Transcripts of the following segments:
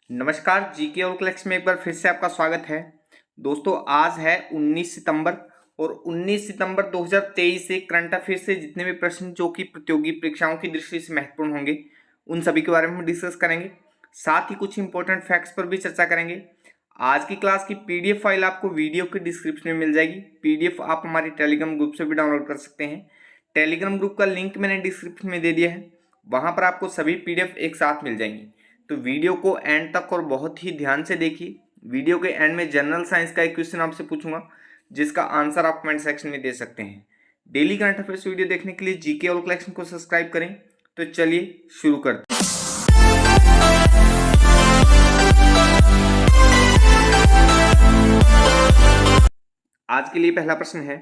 नमस्कार, जीके और क्लैक्स में एक बार फिर से आपका स्वागत है। दोस्तों, आज है 19 सितंबर और 19 सितंबर 2023 से करंट अफेयर से जितने भी प्रश्न जो कि प्रतियोगी परीक्षाओं की दृष्टि से महत्वपूर्ण होंगे, उन सभी के बारे में हम डिस्कस करेंगे। साथ ही कुछ इंपॉर्टेंट फैक्ट्स पर भी चर्चा करेंगे। आज की क्लास की पीडीएफ फाइल आपको वीडियो के डिस्क्रिप्शन में मिल जाएगी। पीडीएफ आप हमारे टेलीग्राम ग्रुप से भी डाउनलोड कर सकते हैं। टेलीग्राम ग्रुप का लिंक मैंने डिस्क्रिप्शन में दे दिया है, वहां पर आपको सभी पीडीएफ एक साथ मिल जाएंगी। तो वीडियो को एंड तक और बहुत ही ध्यान से देखिए। वीडियो के एंड में जनरल साइंस का एक क्वेश्चन आपसे पूछूंगा, जिसका आंसर आप कमेंट सेक्शन में दे सकते हैं। डेली करंट अफेयर्स वीडियो देखने के लिए जीके ऑल कलेक्शन को सब्सक्राइब करें। तो चलिए शुरू करते हैं। आज के लिए पहला प्रश्न है,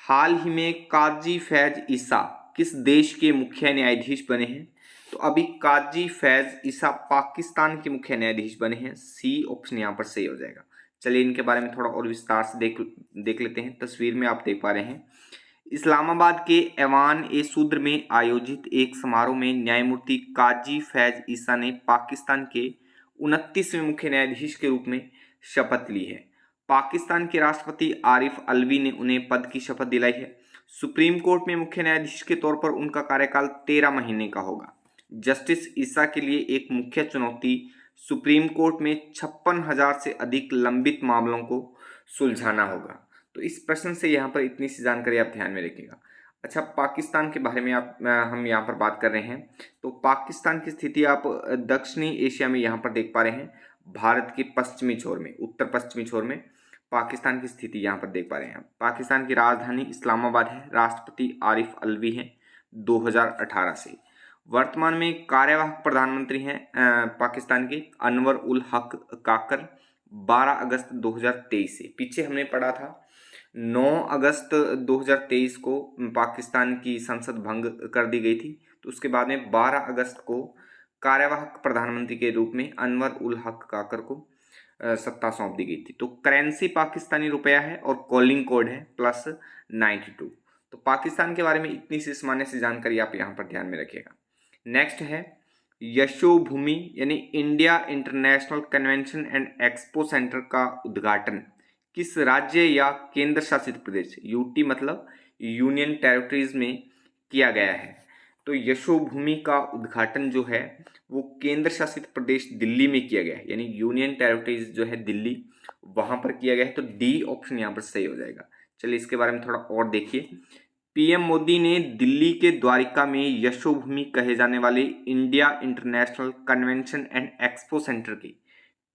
हाल ही में काजी फैज ईसा किस देश के मुख्य न्यायाधीश बने हैं? तो अभी काजी फैज ईसा पाकिस्तान के मुख्य न्यायाधीश बने हैं। सी ऑप्शन यहाँ पर सही हो जाएगा। चलिए इनके बारे में थोड़ा और विस्तार से देख लेते हैं। तस्वीर में आप देख पा रहे हैं, इस्लामाबाद के ऐवान ए सूद्र में आयोजित एक समारोह में न्यायमूर्ति काजी फैज ईसा ने पाकिस्तान के 29वें मुख्य न्यायाधीश के रूप में शपथ ली है। पाकिस्तान के राष्ट्रपति आरिफ अलवी ने उन्हें पद की शपथ दिलाई है। सुप्रीम कोर्ट में मुख्य न्यायाधीश के तौर पर उनका कार्यकाल 13 महीने का होगा। जस्टिस ईसा के लिए एक मुख्य चुनौती सुप्रीम कोर्ट में 56,000 से अधिक लंबित मामलों को सुलझाना होगा। तो इस प्रश्न से यहाँ पर इतनी सी जानकारी आप ध्यान में रखिएगा। अच्छा, पाकिस्तान के बारे में हम यहाँ पर बात कर रहे हैं। तो पाकिस्तान की स्थिति आप दक्षिणी एशिया में यहाँ पर देख पा रहे हैं। भारत के पश्चिमी छोर में, उत्तर पश्चिमी छोर में पाकिस्तान की स्थिति यहाँ पर देख पा रहे हैं। पाकिस्तान की राजधानी इस्लामाबाद है। राष्ट्रपति आरिफ अलवी हैं 2018 से। वर्तमान में कार्यवाहक प्रधानमंत्री हैं पाकिस्तान के अनवर उल हक काकर 12 अगस्त 2023 से। पीछे हमने पढ़ा था 9 अगस्त 2023 को पाकिस्तान की संसद भंग कर दी गई थी। तो उसके बाद में 12 अगस्त को कार्यवाहक प्रधानमंत्री के रूप में अनवर उल हक काकर को सत्ता सौंप दी गई थी। तो करेंसी पाकिस्तानी रुपया है और कॉलिंग कोड है +92। तो पाकिस्तान के बारे में इतनी सी सामान्य सी जानकारी आप यहाँ पर ध्यान में रखिएगा। नेक्स्ट है, यशोभूमि यानी India international convention and expo centre का उद्घाटन किस राज्य या केंद्र शासित प्रदेश, यूटी मतलब यूनियन टेरिटरीज में किया गया है? तो यशोभूमि का उद्घाटन जो है वो केंद्र शासित प्रदेश दिल्ली में किया गया है, यानी यूनियन टेरिटरीज जो है दिल्ली, वहां पर किया गया है। तो डी ऑप्शन यहाँ पर सही हो जाएगा। चलिए इसके बारे में थोड़ा और देखिए। पीएम मोदी ने दिल्ली के द्वारिका में यशोभूमि कहे जाने वाले India international convention and expo centre के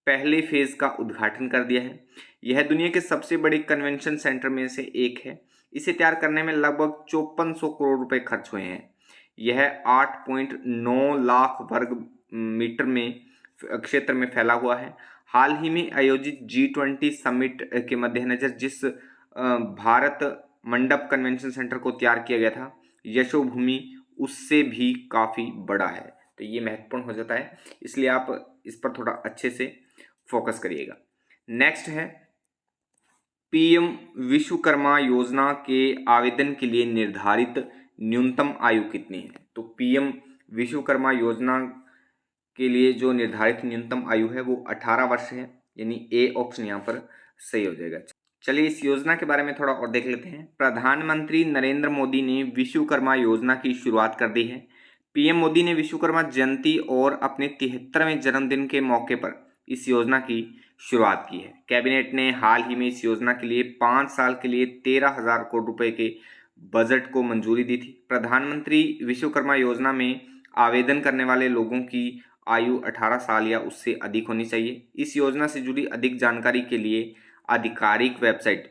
पहले फेज का उद्घाटन कर दिया है। यह दुनिया के सबसे बड़े कन्वेंशन सेंटर में से एक है। इसे तैयार करने में लगभग 5400 करोड़ रुपए खर्च हुए हैं। यह 8.9 लाख वर्ग मीटर में क्षेत्र में फैला हुआ है। हाल ही में आयोजित G20 समिट के मद्देनजर जिस भारत मंडप कन्वेंशन सेंटर को तैयार किया गया था, यशोभूमि उससे भी काफ़ी बड़ा है। तो ये महत्वपूर्ण हो जाता है, इसलिए आप इस पर थोड़ा अच्छे से फोकस करिएगा। नेक्स्ट है, पीएम विश्वकर्मा योजना के आवेदन के लिए निर्धारित न्यूनतम आयु कितनी है? तो पीएम विश्वकर्मा योजना के लिए जो निर्धारित न्यूनतम आयु है वो 18 वर्ष है, यानी ए ऑप्शन यहाँ पर सही हो जाएगा। चलिए इस योजना के बारे में थोड़ा और देख लेते हैं। प्रधानमंत्री नरेंद्र मोदी ने विश्वकर्मा योजना की शुरुआत कर दी है। पीएम मोदी ने विश्वकर्मा जयंती और अपने 73वें जन्मदिन के मौके पर इस योजना की शुरुआत की है। कैबिनेट ने हाल ही में इस योजना के लिए 5 साल के लिए 13,000 करोड़ रुपए के बजट को मंजूरी दी थी। प्रधानमंत्री विश्वकर्मा योजना में आवेदन करने वाले लोगों की आयु 18 साल या उससे अधिक होनी चाहिए। इस योजना से जुड़ी अधिक जानकारी के लिए आधिकारिक वेबसाइट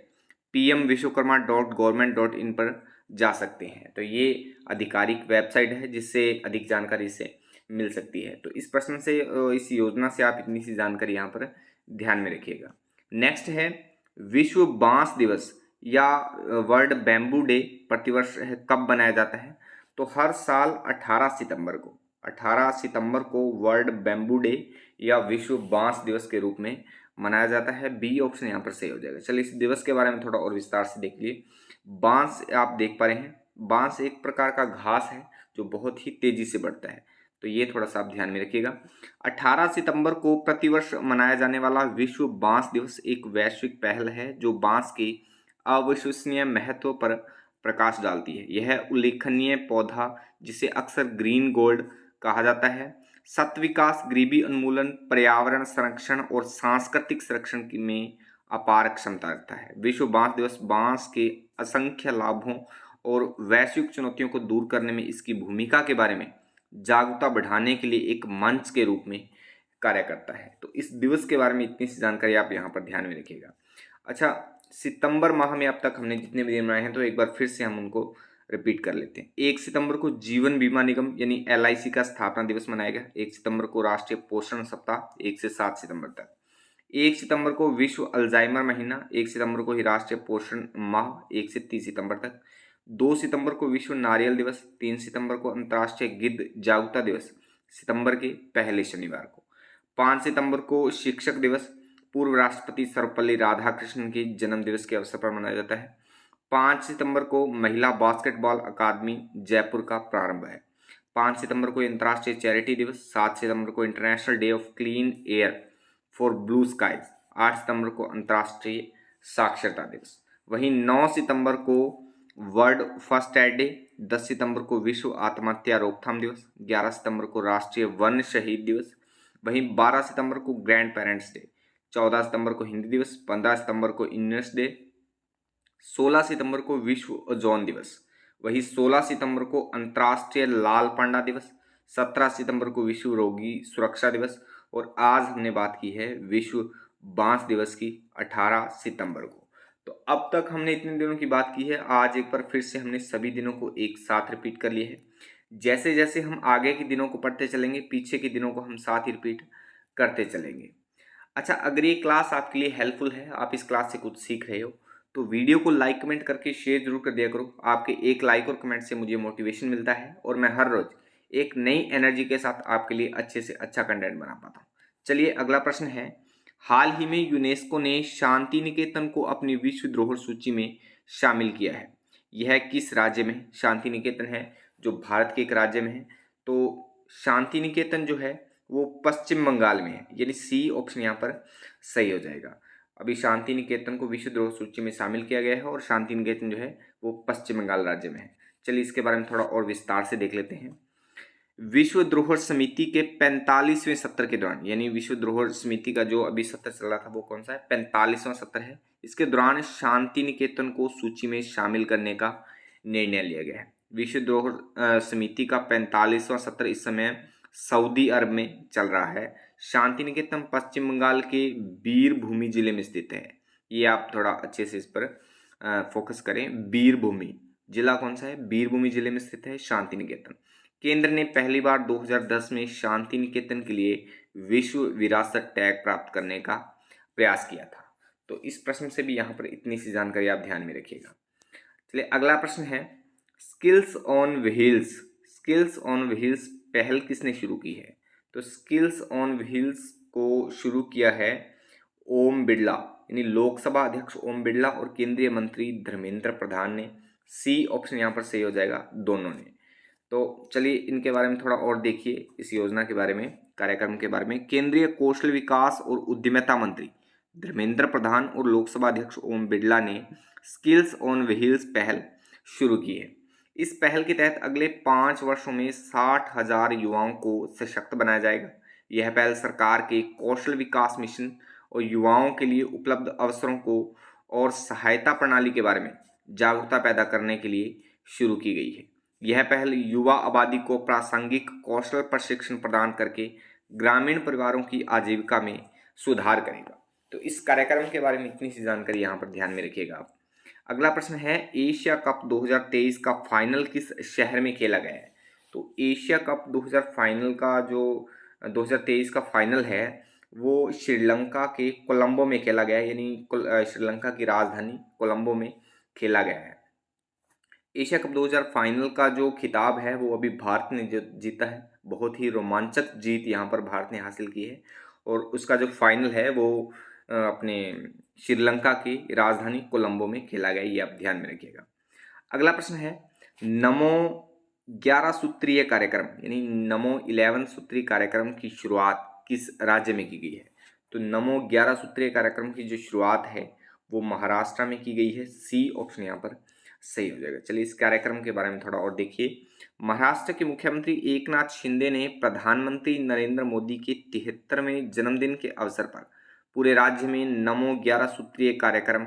pmvishwakarma.government.in पर जा सकते हैं। तो ये आधिकारिक वेबसाइट है जिससे अधिक जानकारी से मिल सकती है। तो इस प्रश्न से, इस योजना से आप इतनी सी जानकारी यहाँ पर ध्यान में रखिएगा। नेक्स्ट है, विश्व बांस दिवस या वर्ल्ड बैम्बू डे प्रतिवर्ष कब बनाया जाता है? तो हर साल 18 सितंबर को वर्ल्ड बैम्बू डे या विश्व बांस दिवस के रूप में मनाया जाता है। बी ऑप्शन यहाँ पर सही हो जाएगा। चलिए इस दिवस के बारे में थोड़ा और विस्तार से देख लिए। बांस आप देख पा रहे हैं, बांस एक प्रकार का घास है जो बहुत ही तेजी से बढ़ता है। तो ये थोड़ा सा आप ध्यान में रखिएगा। 18 सितंबर को प्रतिवर्ष मनाया जाने वाला विश्व बांस दिवस एक वैश्विक पहल है जो बांस के अविश्वसनीय महत्व पर प्रकाश डालती है। यह उल्लेखनीय पौधा, जिसे अक्सर ग्रीन गोल्ड कहा जाता है, सतत विकास, गरीबी उन्मूलन, पर्यावरण संरक्षण और सांस्कृतिक संरक्षण में अपार क्षमता रखता है। विश्व बांस दिवस बांस के असंख्य लाभों और वैश्विक चुनौतियों को दूर करने में इसकी भूमिका के बारे में जागरूकता बढ़ाने के लिए एक मंच के रूप में कार्य करता है। तो इस दिवस के बारे में इतनी सी जानकारी आप यहाँ पर ध्यान में रखिएगा। अच्छा, सितंबर माह में अब तक हमने जितने भी दिन बनाए हैं तो एक बार फिर से हम उनको रिपीट कर लेते हैं। 1 सितंबर को जीवन बीमा निगम यानी LIC का स्थापना दिवस मनाया गया। 1 सितंबर को राष्ट्रीय पोषण सप्ताह 1 से 7 सितंबर तक। 1 सितंबर को विश्व अल्जाइमर महीना, 1 सितंबर को ही राष्ट्रीय पोषण माह 1 से 30 सितंबर तक। 2 सितंबर को विश्व नारियल दिवस, 3 सितंबर को अंतर्राष्ट्रीय गिद्ध जागरूकता दिवस सितंबर के पहले शनिवार को। 5 सितंबर को शिक्षक दिवस पूर्व राष्ट्रपति सर्वपल्ली राधाकृष्णन के जन्म दिवस के अवसर पर मनाया जाता है। 5 सितंबर को महिला बास्केटबॉल अकादमी जयपुर का प्रारंभ है। 5 सितंबर को अंतर्राष्ट्रीय चैरिटी दिवस। 7 सितंबर को international day of clean air for blue skies. 8 सितंबर को अंतर्राष्ट्रीय साक्षरता दिवस। वहीं 9 सितंबर को वर्ल्ड फर्स्ट एड डे। 10 सितंबर को विश्व आत्महत्या रोकथाम दिवस। 11 सितंबर को राष्ट्रीय वन शहीद दिवस। वहीं 12 सितंबर को ग्रैंड पेरेंट्स डे। 14 सितंबर को हिंदी दिवस। 15 सितंबर को इंडियंस डे। 16 सितंबर को विश्व ओजोन दिवस। वही 16 सितंबर को अंतर्राष्ट्रीय लाल पांडा दिवस। 17 सितंबर को विश्व रोगी सुरक्षा दिवस। और आज हमने बात की है विश्व बांस दिवस की 18 सितंबर को। तो अब तक हमने इतने दिनों की बात की है, आज एक बार फिर से हमने सभी दिनों को एक साथ रिपीट कर लिए है। जैसे जैसे हम आगे के दिनों को पढ़ते चलेंगे, पीछे के दिनों को हम साथ ही रिपीट करते चलेंगे। अच्छा, अगर ये क्लास आपके लिए हेल्पफुल है, आप इस क्लास से कुछ सीख रहे हो, तो वीडियो को लाइक कमेंट करके शेयर जरूर कर दिया करो। आपके एक लाइक और कमेंट से मुझे मोटिवेशन मिलता है और मैं हर रोज एक नई एनर्जी के साथ आपके लिए अच्छे से अच्छा कंटेंट बना पाता हूँ। चलिए, अगला प्रश्न है, हाल ही में यूनेस्को ने शांति निकेतन को अपनी विश्व धरोहर सूची में शामिल किया है। यह किस राज्य में शांति निकेतन है? जो भारत के एक राज्य में है। तो शांति निकेतन जो है वो पश्चिम बंगाल में है, यानी सी ऑप्शन यहाँ पर सही हो जाएगा। अभी शांति निकेतन को विश्व धरोहर सूची में शामिल किया गया है और शांति निकेतन जो है वो पश्चिम बंगाल राज्य में है। चलिए, इसके बारे में थोड़ा और विस्तार से देख लेते हैं। विश्व धरोहर समिति के 45वें सत्र के दौरान, यानी विश्व धरोहर समिति का जो अभी सत्र चल रहा था वो कौन सा है? 45वां सत्र है। इसके दौरान शांति निकेतन को सूची में शामिल करने का निर्णय लिया गया है। विश्व धरोहर समिति का 45वां सत्र इस समय सऊदी अरब में चल रहा है। शांति निकेतन पश्चिम बंगाल के बीरभूमि जिले में स्थित है। ये आप थोड़ा अच्छे से इस पर फोकस करें। बीरभूमि जिला कौन सा है? बीरभूमि जिले में स्थित है शांति निकेतन। केंद्र ने पहली बार 2010 में शांति निकेतन के लिए विश्व विरासत टैग प्राप्त करने का प्रयास किया था। तो इस प्रश्न से भी यहाँ पर इतनी सी जानकारी आप ध्यान में रखिएगा। चलिए, अगला प्रश्न है, skills on wheels. Skills on wheels पहल किसने शुरू की है? तो स्किल्स ऑन व्हील्स को शुरू किया है ओम बिरला, यानी लोकसभा अध्यक्ष ओम बिरला और केंद्रीय मंत्री धर्मेंद्र प्रधान ने। सी ऑप्शन यहाँ पर सही हो जाएगा, दोनों ने। तो चलिए, इनके बारे में थोड़ा और देखिए, इस योजना के बारे में, कार्यक्रम के बारे में। केंद्रीय कौशल विकास और उद्यमिता मंत्री धर्मेंद्र प्रधान और लोकसभा अध्यक्ष ओम बिरला ने स्किल्स ऑन व्हील्स पहल शुरू की है। इस पहल के तहत अगले 5 वर्षों में 60,000 युवाओं को सशक्त बनाया जाएगा। यह पहल सरकार के कौशल विकास मिशन और युवाओं के लिए उपलब्ध अवसरों को और सहायता प्रणाली के बारे में जागरूकता पैदा करने के लिए शुरू की गई है। यह पहल युवा आबादी को प्रासंगिक कौशल प्रशिक्षण प्रदान करके ग्रामीण परिवारों की आजीविका में सुधार करेगा। तो इस कार्यक्रम के बारे में इतनी सी जानकारी यहाँ पर ध्यान में रखिएगा आप। अगला प्रश्न है, एशिया कप 2023 का फाइनल किस शहर में खेला गया है? तो एशिया कप 2023 का फाइनल है वो श्रीलंका के कोलंबो में खेला गया है, यानी श्रीलंका की राजधानी कोलंबो में खेला गया है। एशिया कप 2000 फाइनल का जो खिताब है वो अभी भारत ने जीता है। बहुत ही रोमांचक जीत यहाँ पर भारत ने हासिल की है और उसका जो फाइनल है वो अपने श्रीलंका की राजधानी कोलंबो में खेला गया, ये आप ध्यान में रखिएगा। अगला प्रश्न है, नमो 11 सूत्रीय कार्यक्रम यानी नमो 11 सूत्रीय कार्यक्रम की शुरुआत किस राज्य में की गई है? तो नमो 11 सूत्रीय कार्यक्रम की जो शुरुआत है वो महाराष्ट्र में की गई है। सी ऑप्शन यहाँ पर सही हो जाएगा। चलिए इस कार्यक्रम के बारे में थोड़ा और देखिए। महाराष्ट्र के मुख्यमंत्री एकनाथ शिंदे ने प्रधानमंत्री नरेंद्र मोदी के 73वें जन्मदिन के अवसर पर पूरे राज्य में नमो 11 सूत्रीय कार्यक्रम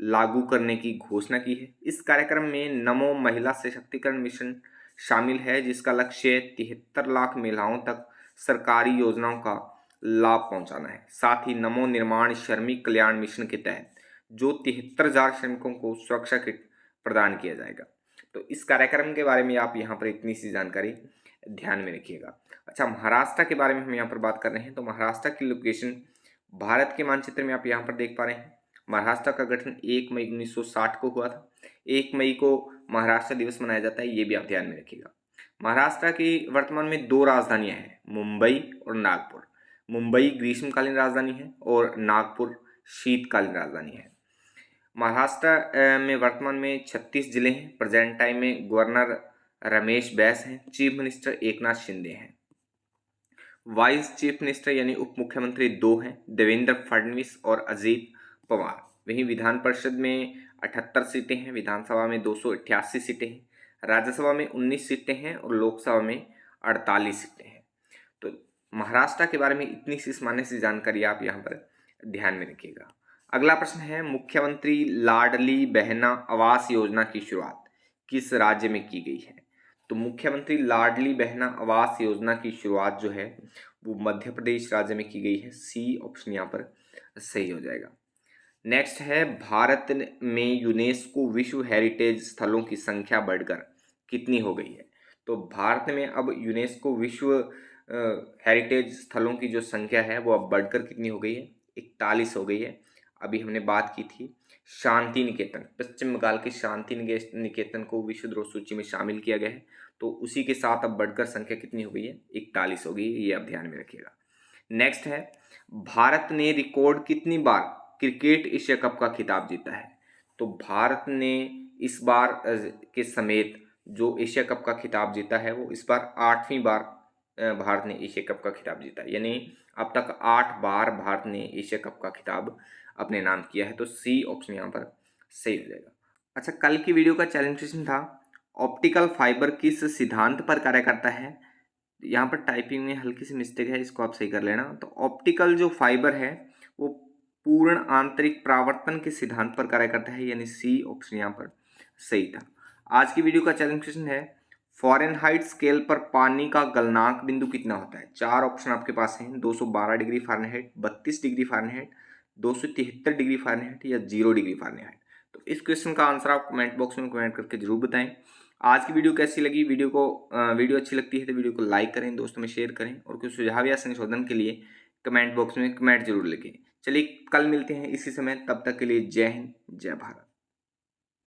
लागू करने की घोषणा की है। इस कार्यक्रम में नमो महिला सशक्तिकरण मिशन शामिल है, जिसका लक्ष्य 73 लाख महिलाओं तक सरकारी योजनाओं का लाभ पहुंचाना है। साथ ही नमो निर्माण श्रमिक कल्याण मिशन के तहत जो 73,000 श्रमिकों को सुरक्षा किट प्रदान किया जाएगा। तो इस कार्यक्रम के बारे में आप यहाँ पर इतनी सी जानकारी ध्यान में रखिएगा। अच्छा, महाराष्ट्र के बारे में हम यहाँ पर बात कर रहे हैं। तो महाराष्ट्र की लोकेशन भारत के मानचित्र में आप यहाँ पर देख पा रहे हैं। महाराष्ट्र का गठन 1 मई 1960 को हुआ था। 1 मई को महाराष्ट्र दिवस मनाया जाता है, ये भी आप ध्यान में रखिएगा। महाराष्ट्र की वर्तमान में 2 राजधानियां हैं, मुंबई और नागपुर। मुंबई ग्रीष्मकालीन राजधानी है और नागपुर शीतकालीन राजधानी है। महाराष्ट्र में वर्तमान में 36 जिले हैं। प्रेजेंट टाइम में गवर्नर रमेश बैस हैं। चीफ मिनिस्टर एकनाथ शिंदे हैं। वाइस चीफ मिनिस्टर यानी उप मुख्यमंत्री 2 हैं, देवेंद्र फडणवीस और अजीत पवार। वहीं विधान परिषद में 78 सीटें हैं, विधानसभा में 288 सीटें हैं, राज्यसभा में 19 सीटें हैं और लोकसभा में 48 सीटें हैं। तो महाराष्ट्र के बारे में इतनी सी सामान्य सी जानकारी आप यहाँ पर ध्यान में रखिएगा। अगला प्रश्न है, मुख्यमंत्री लाडली बहना आवास योजना की शुरुआत किस राज्य में की गई है? तो मुख्यमंत्री लाडली बहना आवास योजना की शुरुआत जो है वो मध्य प्रदेश राज्य में की गई है। सी ऑप्शन यहाँ पर सही हो जाएगा। नेक्स्ट है, भारत में यूनेस्को विश्व हेरिटेज स्थलों की संख्या बढ़कर कितनी हो गई है? तो भारत में अब यूनेस्को विश्व हेरिटेज स्थलों की जो संख्या है वो अब बढ़कर कितनी हो गई है? 41 हो गई है। अभी हमने बात की थी शांति निकेतन, पश्चिम बंगाल के शांति निकेतन को विश्व धरोहर सूची में शामिल किया गया है। तो उसी के साथ अब बढ़कर संख्या कितनी हो गई है? 41 हो गई है, ये आप ध्यान में रखिएगा। नेक्स्ट है, भारत ने रिकॉर्ड कितनी बार क्रिकेट एशिया कप का खिताब जीता है? तो भारत ने इस बार के समेत जो एशिया कप का खिताब जीता है वो इस बार 8वीं बार भारत ने एशिया कप का खिताब जीता है। यानी अब तक 8 बार भारत ने एशिया कप का खिताब अपने नाम किया है। तो सी ऑप्शन यहाँ पर सही हो जाएगा। अच्छा, कल की वीडियो का चैलेंज क्वेश्चन था, ऑप्टिकल फाइबर किस सिद्धांत पर कार्य करता है? यहाँ पर टाइपिंग में हल्की सी मिस्टेक है, इसको आप सही कर लेना। तो ऑप्टिकल जो फाइबर है वो पूर्ण आंतरिक परावर्तन के सिद्धांत पर कार्य करता है, यानी सी ऑप्शन यहाँ पर सही था। आज की वीडियो का चैलेंज क्वेश्चन है, फ़ारेनहाइट स्केल पर पानी का गलनांक बिंदु कितना होता है? 4 ऑप्शन आपके पास हैं, 212 degree Fahrenheit, 32 degree Fahrenheit, 273 degree Fahrenheit या 0 डिग्री फ़ारेनहाइट। तो इस क्वेश्चन का आंसर आप कमेंट बॉक्स में कमेंट करके जरूर बताएं। आज की वीडियो कैसी लगी? वीडियो अच्छी लगती है तो वीडियो को लाइक करें, दोस्तों में शेयर करें और कुछ सुझाव या संशोधन के लिए कमेंट बॉक्स में कमेंट जरूर लिखें। चलिए कल मिलते हैं इसी समय, तब तक के लिए जय हिंद, जय भारत।